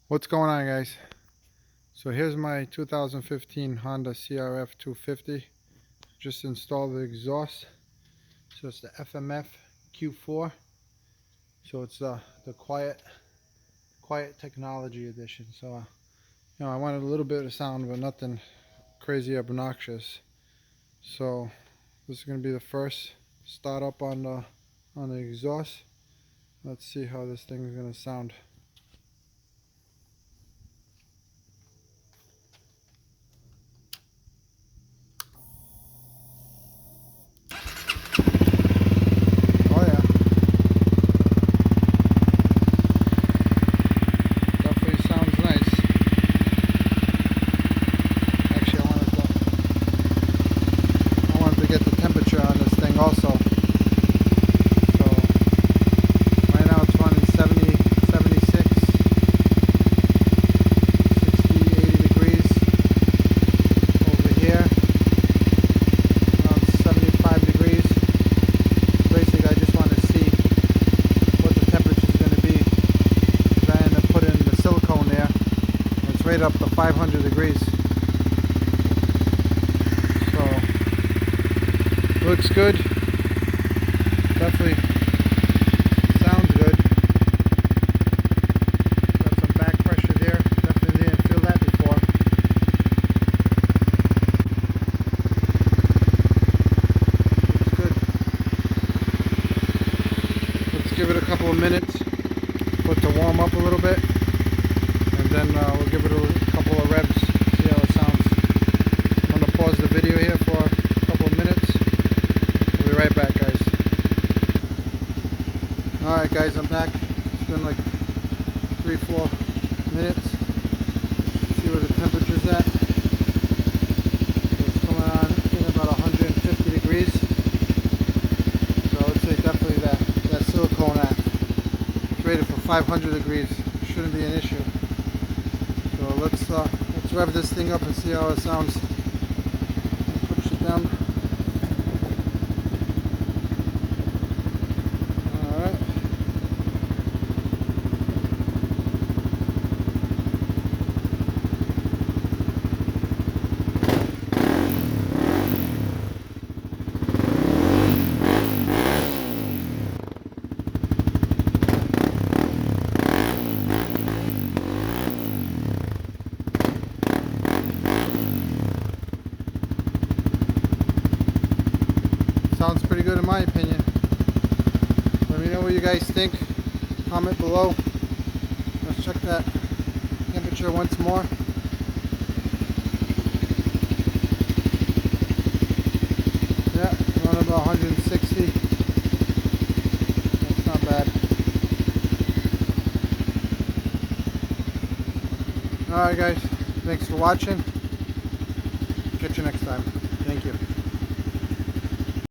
What's going on, guys? So here's my 2015 Honda CRF250. Just installed the exhaust. So it's the FMF Q4. So it's the quiet technology edition. So I wanted a little bit of sound, but nothing crazy obnoxious. So this is going to be the first start up on the exhaust. Let's see how this thing is going to sound. Oh yeah, definitely sounds nice. Actually, I wanted to get the temperature on this thing also. So right now it's running 70, 76, 60, 80 degrees. Over here, around 75 degrees. Basically, I just want to see what the temperature is going to be. Because I ended up putting the silicone there. And it's right up to 500 degrees. So, looks good. Definitely sounds good. Got some back pressure there. Definitely didn't feel that before. Looks good. Let's give it a couple of minutes for it to warm up a little bit, and then we'll give it a couple of revs, see how it sounds. I'm going to pause the video here for a couple of minutes. We'll be right back, guys. Alright guys, I'm back. It's been like 3-4 minutes. See where the temperature's at. So it's coming on in about 150 degrees. So I would say definitely that silicone at. It's rated for 500 degrees. Shouldn't be an issue. So let's rev this thing up and see how it sounds. Push it down. Alright. Sounds pretty good in my opinion. Let me know what you guys think. Comment below. Let's check that temperature once more. Yeah, around about 160. That's not bad. Alright guys, thanks for watching. Catch you next time. Thank you.